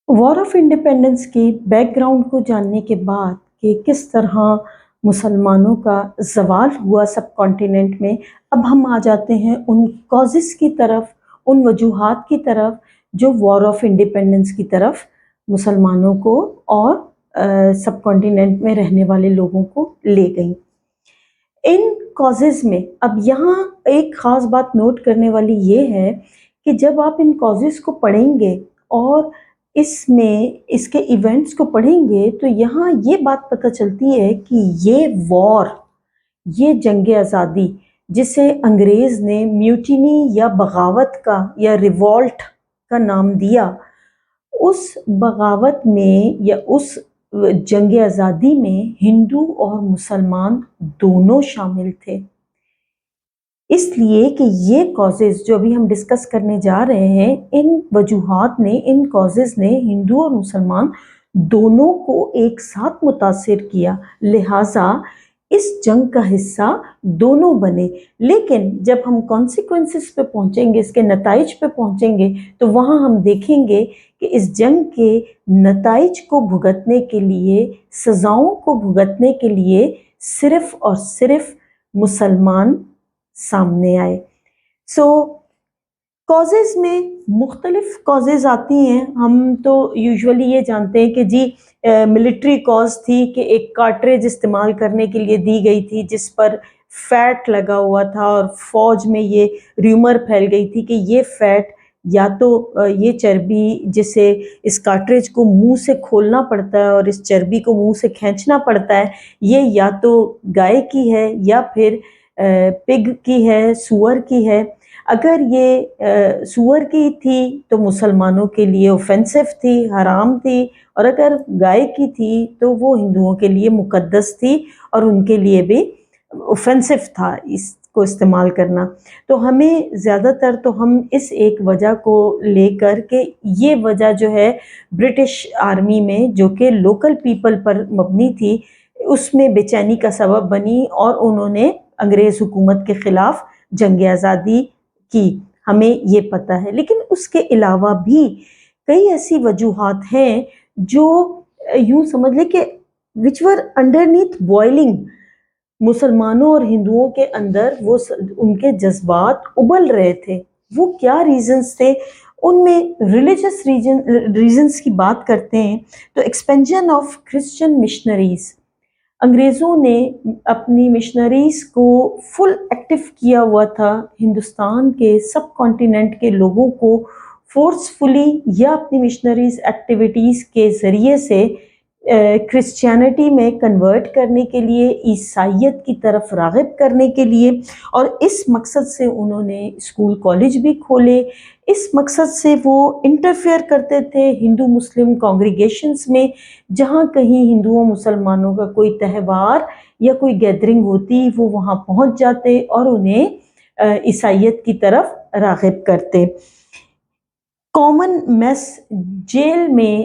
War of independence کے back ground کو جاننے کے بعد کہ کس طرح مسلمانوں کا زوال ہوا سب کانٹیننٹ میں، اب ہم آ جاتے ہیں ان کازز کی طرف، ان وجوہات کی طرف جو وار آف انڈیپینڈنس کی طرف مسلمانوں کو اور سب کانٹیننٹ میں رہنے والے لوگوں کو لے گئیں۔ ان کازز میں اب یہاں ایک خاص بات نوٹ کرنے والی یہ ہے کہ جب آپ ان کازز کو پڑھیں گے اور اس میں اس کے ایونٹس کو پڑھیں گے تو یہاں یہ بات پتہ چلتی ہے کہ یہ وار، یہ جنگ آزادی جسے انگریز نے میوٹینی یا بغاوت کا یا ریوولٹ کا نام دیا، اس بغاوت میں یا اس جنگ آزادی میں ہندو اور مسلمان دونوں شامل تھے۔ اس لیے کہ یہ کازز جو ابھی ہم ڈسکس کرنے جا رہے ہیں، ان وجوہات نے، ان کازز نے ہندو اور مسلمان دونوں کو ایک ساتھ متاثر کیا، لہٰذا اس جنگ کا حصہ دونوں بنے۔ لیکن جب ہم کانسیکوینسز پہ پہنچیں گے، اس کے نتائج پہ پہنچیں گے، تو وہاں ہم دیکھیں گے کہ اس جنگ کے نتائج کو بھگتنے کے لیے، سزاؤں کو بھگتنے کے لیے صرف اور صرف مسلمان سامنے آئے۔ کازز میں مختلف کازز آتی ہیں۔ ہم تو یوزولی یہ جانتے ہیں کہ جی ملٹری کاز تھی کہ ایک کارٹریج استعمال کرنے کے لیے دی گئی تھی جس پر فیٹ لگا ہوا تھا، اور فوج میں یہ ریومر پھیل گئی تھی کہ یہ فیٹ یا تو یہ چربی جسے اس کارٹریج کو منہ سے کھولنا پڑتا ہے اور اس چربی کو منہ سے کھینچنا پڑتا ہے، یہ یا تو گائے کی ہے یا پھر پگ کی ہے، سور کی ہے۔ اگر یہ سور کی تھی تو مسلمانوں کے لیے اوفینسو تھی، حرام تھی، اور اگر گائے کی تھی تو وہ ہندوؤں کے لیے مقدس تھی اور ان کے لیے بھی اوفینسو تھا اس کو استعمال کرنا۔ تو ہمیں زیادہ تر تو ہم اس ایک وجہ کو لے کر کہ یہ وجہ جو ہے برٹش آرمی میں جو کہ لوکل پیپل پر مبنی تھی، اس میں بے چینی کا سبب بنی اور انہوں نے انگریز حکومت کے خلاف جنگ آزادی کی، ہمیں یہ پتہ ہے۔ لیکن اس کے علاوہ بھی کئی ایسی وجوہات ہیں جو یوں سمجھ لیں کہ which were underneath boiling، مسلمانوں اور ہندوؤں کے اندر وہ ان کے جذبات ابل رہے تھے۔ وہ کیا ریزنز تھے؟ ان میں ریلیجس ریزنز کی بات کرتے ہیں تو ایکسپینشن آف کرسچن مشنریز، انگریزوں نے اپنی مشنریز کو فل ایکٹیو کیا ہوا تھا، ہندوستان کے سب کانٹیننٹ کے لوگوں کو فورسفلی یا اپنی مشنریز ایکٹیویٹیز کے ذریعے سے کرسچینٹی میں کنورٹ کرنے کے لیے، عیسائیت کی طرف راغب کرنے کے لیے، اور اس مقصد سے انہوں نے اسکول کالج بھی کھولے۔ اس مقصد سے وہ انٹرفیئر کرتے تھے ہندو مسلم کانگریگیشنز میں، جہاں کہیں ہندوؤں مسلمانوں کا کوئی تہوار یا کوئی گیدرنگ ہوتی وہ وہاں پہنچ جاتے اور انہیں عیسائیت کی طرف راغب کرتے۔ کامن میس، جیل میں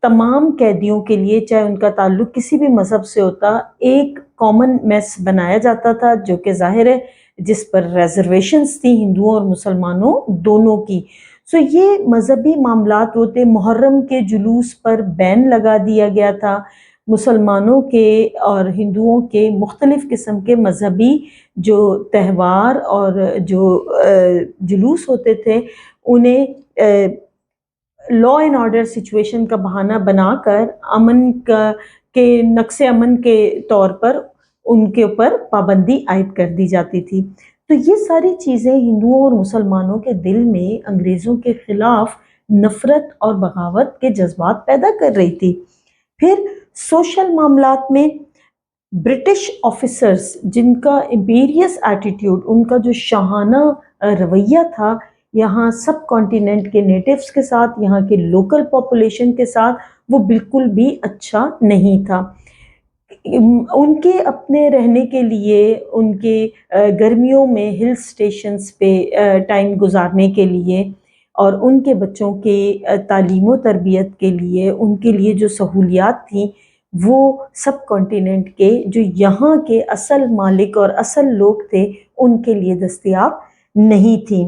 تمام قیدیوں کے لیے، چاہے ان کا تعلق کسی بھی مذہب سے ہوتا، ایک کامن میس بنایا جاتا تھا جو کہ ظاہر ہے جس پر ریزرویشنز تھی ہندوؤں اور مسلمانوں دونوں کی۔ یہ مذہبی معاملات ہوتے، محرم کے جلوس پر بین لگا دیا گیا تھا۔ مسلمانوں کے اور ہندوؤں کے مختلف قسم کے مذہبی جو تہوار اور جو جلوس ہوتے تھے، انہیں لا اینڈ آرڈر سچویشن کا بہانہ بنا کر امن کے نقص امن کے طور پر ان کے اوپر پابندی عائد کر دی جاتی تھی۔ تو یہ ساری چیزیں ہندوؤں اور مسلمانوں کے دل میں انگریزوں کے خلاف نفرت اور بغاوت کے جذبات پیدا کر رہی تھی۔ پھر سوشل معاملات میں برٹش آفیسرز جن کا امپیریس ایٹیٹیوڈ، ان کا جو شاہانہ رویہ تھا یہاں سب کانٹیننٹ کے نیٹیوز کے ساتھ، یہاں کے لوکل پاپولیشن کے ساتھ، وہ بالکل بھی اچھا نہیں تھا۔ ان کے اپنے رہنے کے لیے، ان کے گرمیوں میں ہل سٹیشنز پہ ٹائم گزارنے کے لیے، اور ان کے بچوں کے تعلیم و تربیت کے لیے، ان کے لیے جو سہولیات تھیں وہ سب کانٹیننٹ کے جو یہاں کے اصل مالک اور اصل لوگ تھے ان کے لیے دستیاب نہیں تھیں۔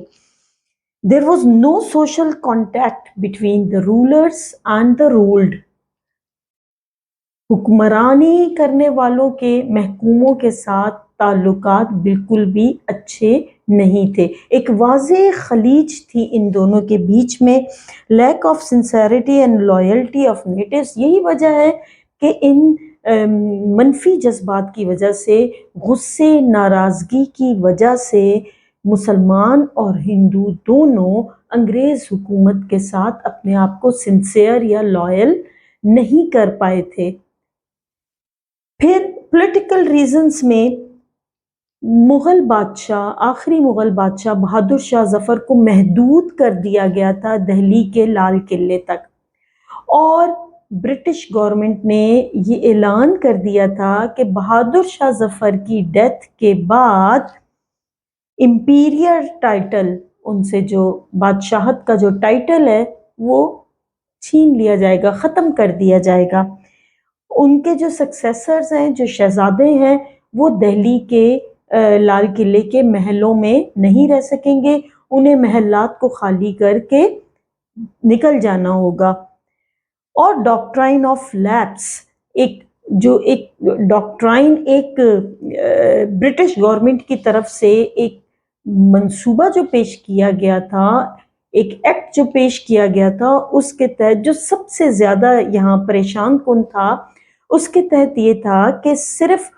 There was no social contact between the rulers and the ruled. حکمرانی کرنے والوں کے محکوموں کے ساتھ تعلقات بالکل بھی اچھے نہیں تھے. ایک واضح خلیج تھی ان دونوں کے بیچ میں. Lack of sincerity and loyalty of natives. یہی وجہ ہے کہ ان منفی جذبات کی وجہ سے، غصے، ناراضگی کی وجہ سے مسلمان اور ہندو دونوں انگریز حکومت کے ساتھ اپنے آپ کو سنسیئر یا لائل نہیں کر پائے تھے. پھر پولیٹیکل ریزنز میں مغل بادشاہ، آخری مغل بادشاہ بہادر شاہ ظفر کو محدود کر دیا گیا تھا دہلی کے لال قلعے تک، اور برٹش گورنمنٹ نے یہ اعلان کر دیا تھا کہ بہادر شاہ ظفر کی ڈیتھ کے بعد امپیریل ٹائٹل، ان سے جو بادشاہت کا جو ٹائٹل ہے وہ چھین لیا جائے گا، ختم کر دیا جائے گا. ان کے جو سکسیسرز ہیں، جو شہزادے ہیں، وہ دہلی کے لال قلعے کے محلوں میں نہیں رہ سکیں گے، انہیں محلات کو خالی کر کے نکل جانا ہوگا. اور ڈاکٹرائن آف لیپس، ایک ڈاکٹرائن، ایک برٹش گورنمنٹ کی طرف سے ایک منصوبہ جو پیش کیا گیا تھا، ایک ایکٹ جو پیش کیا گیا تھا، اس کے تحت جو سب سے زیادہ یہاں پریشان کن تھا، اس کے تحت یہ تھا کہ صرف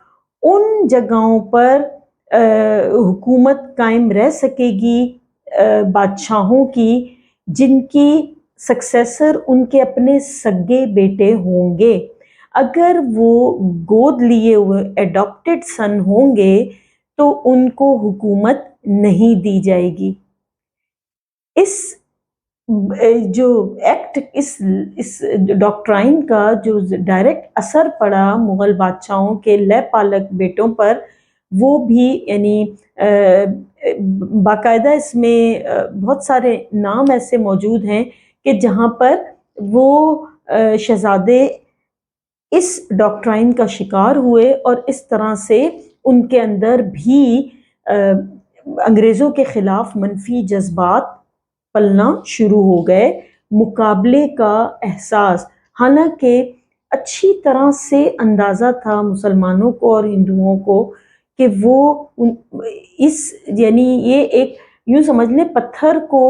ان جگہوں پر حکومت قائم رہ سکے گی بادشاہوں کی جن کی سکسیسر ان کے اپنے سگے بیٹے ہوں گے. اگر وہ گود لیے ہوئے ایڈاپٹڈ سن ہوں گے تو ان کو حکومت نہیں دی جائے گی. اس جو ایکٹ، اس ڈاکٹرائن کا جو ڈائریکٹ اثر پڑا مغل بادشاہوں کے لے پالک بیٹوں پر، وہ بھی یعنی باقاعدہ اس میں بہت سارے نام ایسے موجود ہیں کہ جہاں پر وہ شہزادے اس ڈاکٹرائن کا شکار ہوئے، اور اس طرح سے ان کے اندر بھی انگریزوں کے خلاف منفی جذبات پلنا شروع ہو گئے. مقابلے کا احساس، حالانکہ اچھی طرح سے اندازہ تھا مسلمانوں کو اور ہندوؤں کو کہ وہ یعنی یہ ایک یوں سمجھ لیں پتھر کو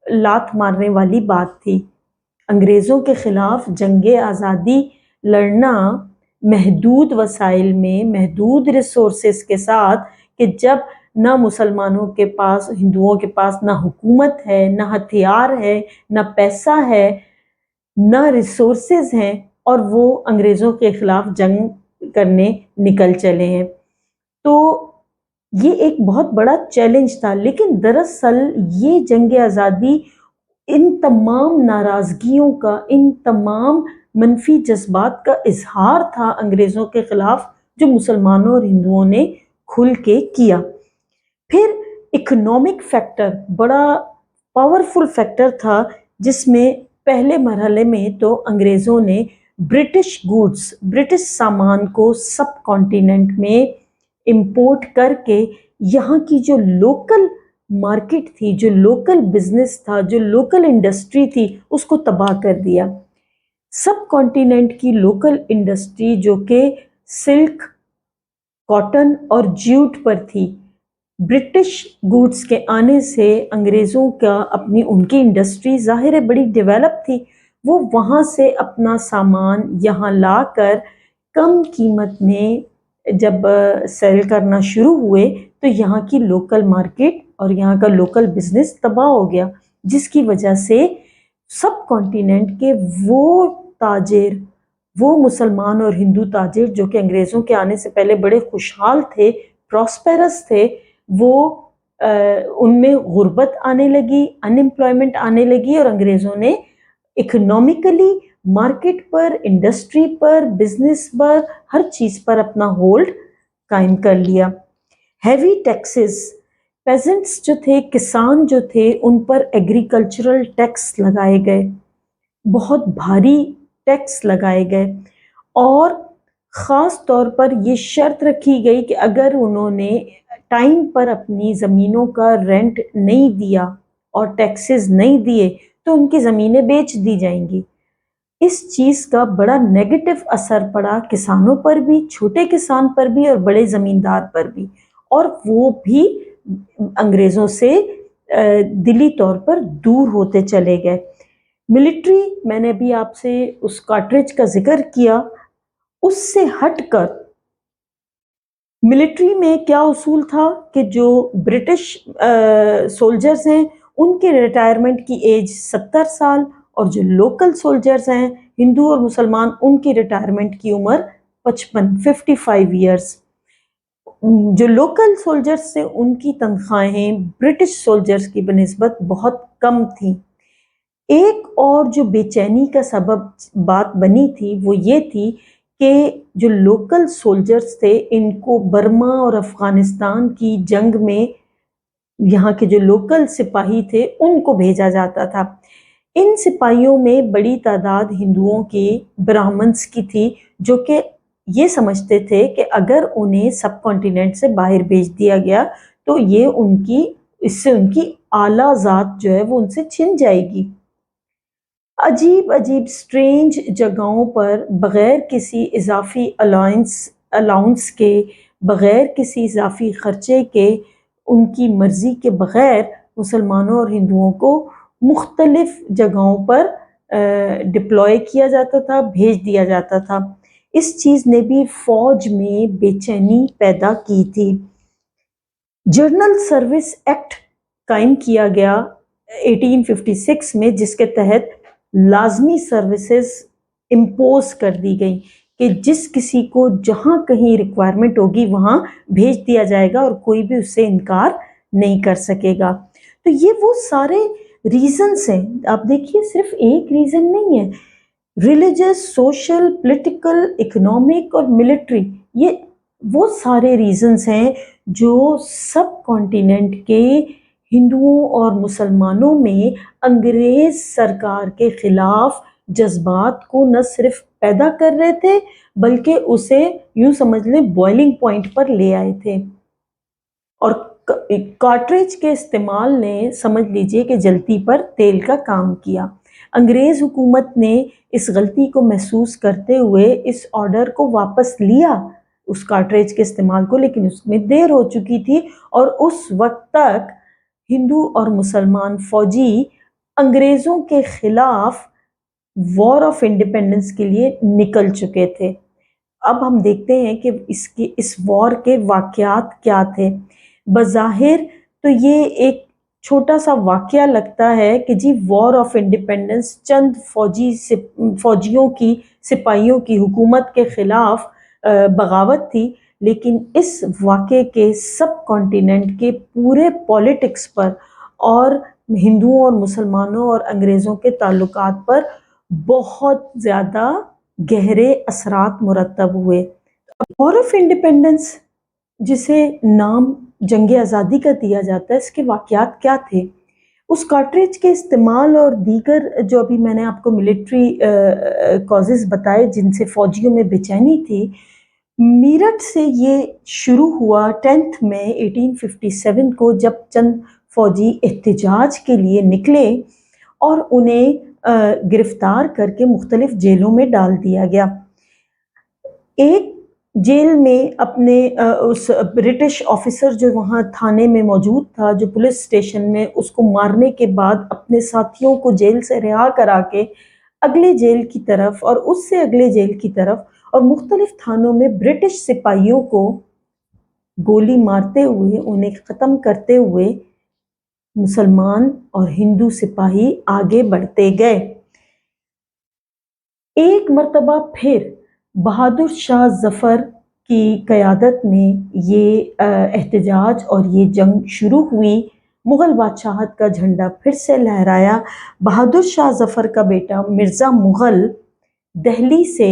لات مارنے والی بات تھی. انگریزوں کے خلاف جنگ آزادی لڑنا محدود وسائل میں، محدود ریسورسز کے ساتھ، کہ جب نہ مسلمانوں کے پاس، ہندوؤں کے پاس نہ حکومت ہے، نہ ہتھیار ہے، نہ پیسہ ہے، نہ ریسورسز ہیں، اور وہ انگریزوں کے خلاف جنگ کرنے نکل چلے ہیں. تو یہ ایک بہت بڑا چیلنج تھا. لیکن دراصل یہ جنگ آزادی ان تمام ناراضگیوں کا، ان تمام منفی جذبات کا اظہار تھا انگریزوں کے خلاف، جو مسلمانوں اور ہندوؤں نے کھل کے کیا. پھر اکنامک فیکٹر بڑا پاورفل فیکٹر تھا، جس میں پہلے مرحلے میں تو انگریزوں نے برٹش گوڈز، برٹش سامان کو سب کانٹیننٹ میں امپورٹ کر کے یہاں کی جو لوکل مارکیٹ تھی، جو لوکل بزنس تھا، جو لوکل انڈسٹری تھی، اس کو تباہ کر دیا. سب کانٹیننٹ کی لوکل انڈسٹری جو کہ سلک، کاٹن اور جوٹ پر تھی، برٹش گوڈز کے آنے سے انگریزوں کا ان کی انڈسٹری ظاہر ہے بڑی ڈیولپ تھی، وہ وہاں سے اپنا سامان یہاں لا کر کم قیمت میں جب سیل کرنا شروع ہوئے تو یہاں کی لوکل مارکیٹ اور یہاں کا لوکل بزنس تباہ ہو گیا، جس کی وجہ سے سب کانٹیننٹ کے وہ تاجر، وہ مسلمان اور ہندو تاجر جو کہ انگریزوں کے آنے سے پہلے بڑے خوشحال تھے، پراسپیرس تھے، وہ ان میں غربت آنے لگی، ان امپلائمنٹ آنے لگی، اور انگریزوں نے اکنامیکلی مارکیٹ پر، انڈسٹری پر، بزنس پر، ہر چیز پر اپنا ہولڈ قائم کر لیا. ہیوی ٹیکسز، پیزنٹس جو تھے، کسان جو تھے، ان پر ایگریکلچرل ٹیکس لگائے گئے، بہت بھاری ٹیکس لگائے گئے، اور خاص طور پر یہ شرط رکھی گئی کہ اگر انہوں نے ٹائم پر اپنی زمینوں کا رینٹ نہیں دیا اور ٹیکسز نہیں دیے تو ان کی زمینیں بیچ دی جائیں گی۔ اس چیز کا بڑا نیگیٹو اثر پڑا کسانوں پر بھی، چھوٹے کسان پر بھی اور بڑے زمیندار پر بھی، اور وہ بھی انگریزوں سے دلی طور پر دور ہوتے چلے گئے۔ ملٹری، میں نے ابھی آپ سے اس کارٹریج کا ذکر کیا، اس سے ہٹ کر ملٹری میں کیا اصول تھا کہ جو برٹش سولجرز ہیں ان کے ریٹائرمنٹ کی ایج 70 سال، اور جو لوکل سولجرز ہیں ہندو اور مسلمان ان کی ریٹائرمنٹ کی عمر 55 ایئرس۔ جو لوکل سولجرز سے ان کی تنخواہیں برٹش سولجرز کی بنسبت بہت کم تھیں۔ ایک اور جو بے چینی کا سبب بات بنی تھی وہ یہ تھی کہ جو لوکل سولجرز تھے ان کو برما اور افغانستان کی جنگ میں یہاں کے جو لوکل سپاہی تھے ان کو بھیجا جاتا تھا۔ ان سپاہیوں میں بڑی تعداد ہندوؤں کی، برہمنس کی تھی، جو کہ یہ سمجھتے تھے کہ اگر انہیں سب کانٹیننٹ سے باہر بھیج دیا گیا تو یہ اس سے ان کی اعلیٰ ذات جو ہے وہ ان سے چھن جائے گی۔ عجیب عجیب سٹرینج جگہوں پر بغیر کسی اضافی الاؤنس کے، بغیر کسی اضافی خرچے کے، ان کی مرضی کے بغیر مسلمانوں اور ہندوؤں کو مختلف جگہوں پر ڈپلوائے کیا جاتا تھا، بھیج دیا جاتا تھا۔ اس چیز نے بھی فوج میں بے چینی پیدا کی تھی۔ جرنل سروس ایکٹ قائم کیا گیا 1856 میں، جس کے تحت لازمی سروسز امپوز کر دی گئی کہ جس کسی کو جہاں کہیں ریکوائرمنٹ ہوگی وہاں بھیج دیا جائے گا اور کوئی بھی اس سے انکار نہیں کر سکے گا۔ تو یہ وہ سارے ریزنز ہیں، آپ دیکھیے صرف ایک ریزن نہیں ہے، ریلیجس، سوشل، پولیٹیکل، اکنامک اور ملٹری، یہ وہ سارے ریزنز ہیں جو سب کانٹیننٹ کے ہندوؤں اور مسلمانوں میں انگریز سرکار کے خلاف جذبات کو نہ صرف پیدا کر رہے تھے بلکہ اسے یوں سمجھ لیں بوائلنگ پوائنٹ پر لے آئے تھے۔ اور کارٹریج کے استعمال نے سمجھ لیجئے کہ جلتی پر تیل کا کام کیا۔ انگریز حکومت نے اس غلطی کو محسوس کرتے ہوئے اس آرڈر کو واپس لیا، اس کارٹریج کے استعمال کو، لیکن اس میں دیر ہو چکی تھی اور اس وقت تک ہندو اور مسلمان فوجی انگریزوں کے خلاف وار آف انڈیپینڈنس کے لیے نکل چکے تھے۔ اب ہم دیکھتے ہیں کہ اس وار کے واقعات کیا تھے۔ بظاہر تو یہ ایک چھوٹا سا واقعہ لگتا ہے کہ جی وار آف انڈیپینڈنس چند فوجیوں کی، سپاہیوں کی حکومت کے خلاف بغاوت تھی، لیکن اس واقعے کے سب کانٹیننٹ کے پورے پولیٹکس پر اور ہندوؤں اور مسلمانوں اور انگریزوں کے تعلقات پر بہت زیادہ گہرے اثرات مرتب ہوئے۔ وار آف انڈیپینڈنس، جسے نام جنگ آزادی کا دیا جاتا ہے، اس کے واقعات کیا تھے؟ اس کارٹریج کے استعمال اور دیگر جو ابھی میں نے آپ کو ملٹری کازز بتائے جن سے فوجیوں میں بے چینی تھی، میرٹھ سے یہ شروع ہوا 10 مئی 1857 کو، جب چند فوجی احتجاج کے لیے نکلے اور انہیں گرفتار کر کے مختلف جیلوں میں ڈال دیا گیا۔ ایک جیل میں اپنے اس برٹش آفیسر جو وہاں تھانے میں موجود تھا، جو پولیس اسٹیشن میں، اس کو مارنے کے بعد اپنے ساتھیوں کو جیل سے رہا کرا کے اگلے جیل کی طرف اور اس سے اگلے جیل کی طرف اور مختلف تھانوں میں برٹش سپاہیوں کو گولی مارتے ہوئے، انہیں ختم کرتے ہوئے مسلمان اور ہندو سپاہی آگے بڑھتے گئے۔ ایک مرتبہ پھر بہادر شاہ ظفر کی قیادت میں یہ احتجاج اور یہ جنگ شروع ہوئی۔ مغل بادشاہت کا جھنڈا پھر سے لہرایا۔ بہادر شاہ ظفر کا بیٹا مرزا مغل دہلی سے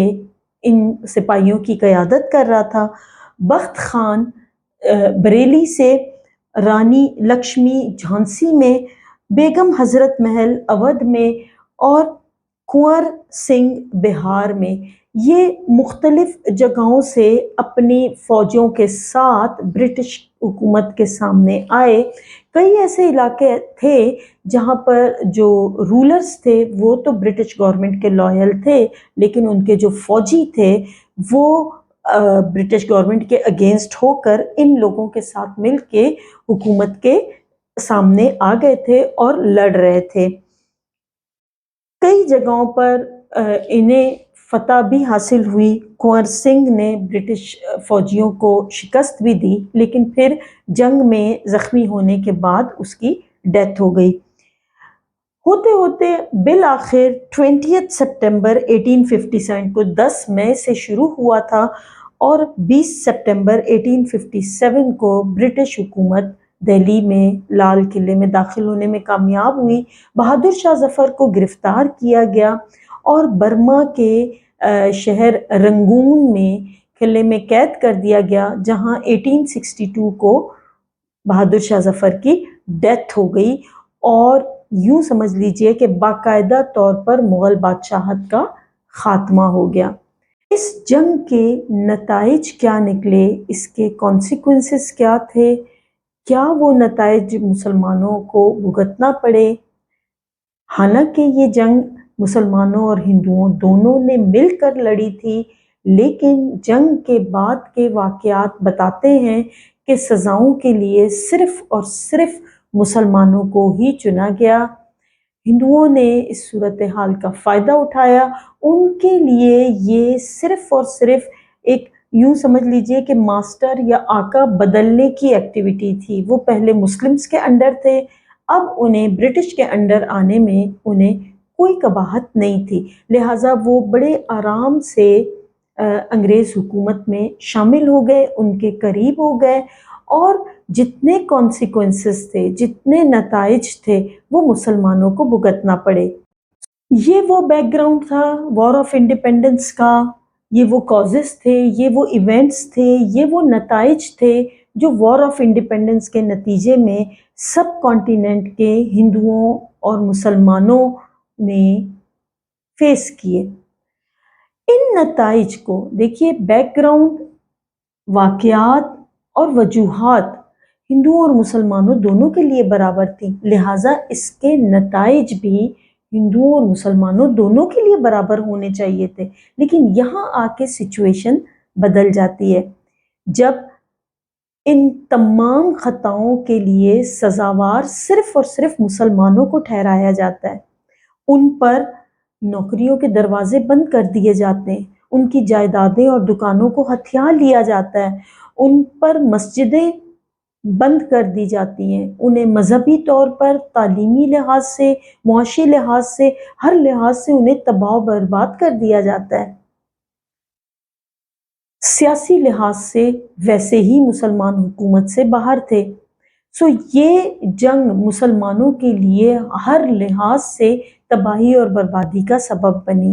ان سپاہیوں کی قیادت کر رہا تھا۔ بخت خان بریلی سے، رانی لکشمی جھانسی میں، بیگم حضرت محل اودھ میں، اور کنور سنگھ بہار میں، یہ مختلف جگہوں سے اپنی فوجوں کے ساتھ برٹش حکومت کے سامنے آئے۔ کئی ایسے علاقے تھے جہاں پر جو رولرز تھے وہ تو برٹش گورنمنٹ کے لائل تھے، لیکن ان کے جو فوجی تھے وہ برٹش گورنمنٹ کے اگینسٹ ہو کر ان لوگوں کے ساتھ مل کے حکومت کے سامنے آ گئے تھے اور لڑ رہے تھے۔ کئی جگہوں پر انہیں فتح بھی حاصل ہوئی۔ کنور سنگھ نے برٹش فوجیوں کو شکست بھی دی، لیکن پھر جنگ میں زخمی ہونے کے بعد اس کی ڈیتھ ہو گئی۔ ہوتے ہوتے بالآخر 20 سپٹمبر 1857 کو 10 مئی سے شروع ہوا تھا اور 20 سپٹمبر 1857 کو برٹش حکومت دہلی میں لال قلعے میں داخل ہونے میں کامیاب ہوئی۔ بہادر شاہ ظفر کو گرفتار کیا گیا اور برما کے شہر رنگون میں قلعے میں قید کر دیا گیا، جہاں 1862 کو بہادر شاہ ظفر کی ڈیتھ ہو گئی، اور یوں سمجھ لیجئے کہ باقاعدہ طور پر مغل بادشاہت کا خاتمہ ہو گیا۔ اس جنگ کے نتائج کیا نکلے، اس کے کانسیکوینسز کیا تھے، کیا وہ نتائج مسلمانوں کو بھگتنا پڑے؟ حالانکہ یہ جنگ مسلمانوں اور ہندوؤں دونوں نے مل کر لڑی تھی، لیکن جنگ کے بعد کے واقعات بتاتے ہیں کہ سزاؤں کے لیے صرف اور صرف مسلمانوں کو ہی چنا گیا۔ ہندوؤں نے اس صورتحال کا فائدہ اٹھایا۔ ان کے لیے یہ صرف اور صرف ایک یوں سمجھ لیجئے کہ ماسٹر یا آقا بدلنے کی ایکٹیویٹی تھی۔ وہ پہلے مسلمز کے انڈر تھے، اب انہیں برٹش کے انڈر آنے میں انہیں کوئی قباحت نہیں تھی، لہٰذا وہ بڑے آرام سے انگریز حکومت میں شامل ہو گئے، ان کے قریب ہو گئے، اور جتنے کانسیکوینسز تھے، جتنے نتائج تھے، وہ مسلمانوں کو بھگتنا پڑے۔ یہ وہ بیک گراؤنڈ تھا وار آف انڈیپینڈنس کا، یہ وہ کازز تھے، یہ وہ ایونٹس تھے، یہ وہ نتائج تھے جو وار آف انڈیپینڈنس کے نتیجے میں سب کانٹیننٹ کے ہندوؤں اور مسلمانوں نے فیس کیے۔ ان نتائج کو دیکھیے، بیک گراؤنڈ، واقعات اور وجوہات ہندوؤں اور مسلمانوں دونوں کے لیے برابر تھیں، لہٰذا اس کے نتائج بھی ہندوؤں اور مسلمانوں دونوں کے لیے برابر ہونے چاہیے تھے۔ لیکن یہاں آ کے سچویشن بدل جاتی ہے جب ان تمام خطاؤں کے لیے سزاوار صرف اور صرف مسلمانوں کو ٹھہرایا جاتا ہے۔ ان پر نوکریوں کے دروازے بند کر دیے جاتے ہیں، ان کی جائیدادیں اور دکانوں کو ہتھیا لیا جاتا ہے، ان پر مسجدیں بند کر دی جاتی ہیں، انہیں مذہبی طور پر، تعلیمی لحاظ سے، معاشی لحاظ سے، ہر لحاظ سے انہیں تباہ و برباد کر دیا جاتا ہے۔ سیاسی لحاظ سے ویسے ہی مسلمان حکومت سے باہر تھے، یہ جنگ مسلمانوں کے لیے ہر لحاظ سے تباہی اور بربادی کا سبب بنی۔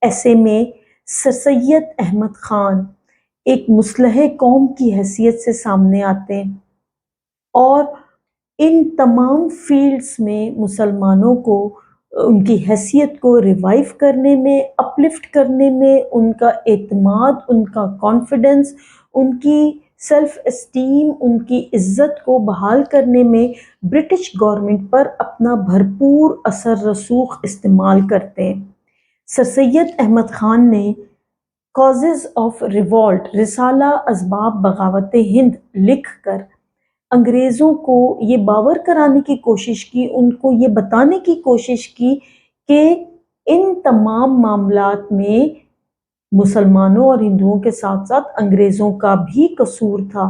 ایسے میں سر سید احمد خان ایک مصلح قوم کی حیثیت سے سامنے آتے ہیں اور ان تمام فیلڈز میں مسلمانوں کو ان کی حیثیت کو ریوائیو کرنے میں، اپلفٹ کرنے میں، ان کا اعتماد، ان کا کانفیڈنس، ان کی سیلف اسٹیم، ان کی عزت کو بحال کرنے میں برٹش گورنمنٹ پر اپنا بھرپور اثر رسوخ استعمال کرتے ہیں۔ سر سید احمد خان نے کازز آف ریوالٹ، رسالہ اسباب بغاوت ہند لکھ کر انگریزوں کو یہ باور کرانے کی کوشش کی، ان کو یہ بتانے کی کوشش کی کہ ان تمام معاملات میں مسلمانوں اور ہندوؤں کے ساتھ ساتھ انگریزوں کا بھی قصور تھا۔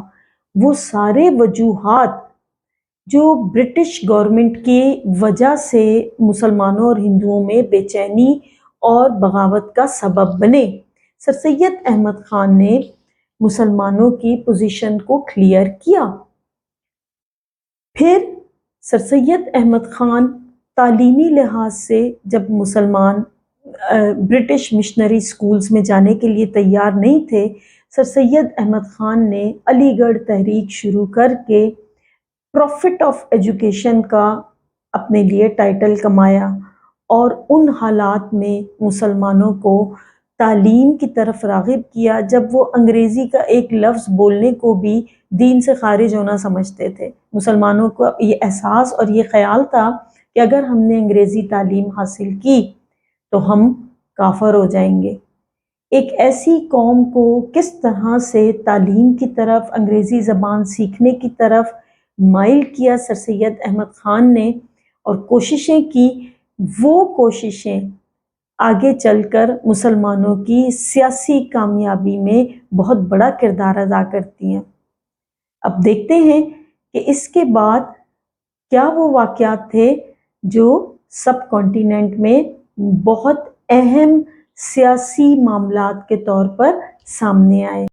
وہ سارے وجوہات جو برٹش گورنمنٹ کی وجہ سے مسلمانوں اور ہندوؤں میں بے چینی اور بغاوت کا سبب بنے، سر سید احمد خان نے مسلمانوں کی پوزیشن کو کلیئر کیا۔ پھر سر سید احمد خان تعلیمی لحاظ سے جب مسلمان برٹش مشنری سکولز میں جانے کے لیے تیار نہیں تھے، سر سید احمد خان نے علی گڑھ تحریک شروع کر کے پروفٹ آف ایجوکیشن کا اپنے لیے ٹائٹل کمایا، اور ان حالات میں مسلمانوں کو تعلیم کی طرف راغب کیا جب وہ انگریزی کا ایک لفظ بولنے کو بھی دین سے خارج ہونا سمجھتے تھے۔ مسلمانوں کو یہ احساس اور یہ خیال تھا کہ اگر ہم نے انگریزی تعلیم حاصل کی تو ہم کافر ہو جائیں گے۔ ایک ایسی قوم کو کس طرح سے تعلیم کی طرف، انگریزی زبان سیکھنے کی طرف مائل کیا سر سید احمد خان نے، اور کوششیں کی، وہ کوششیں آگے چل کر مسلمانوں کی سیاسی کامیابی میں بہت بڑا کردار ادا کرتی ہیں۔ اب دیکھتے ہیں کہ اس کے بعد کیا وہ واقعات تھے جو سب کانٹیننٹ میں بہت اہم سیاسی معاملات کے طور پر سامنے آئے۔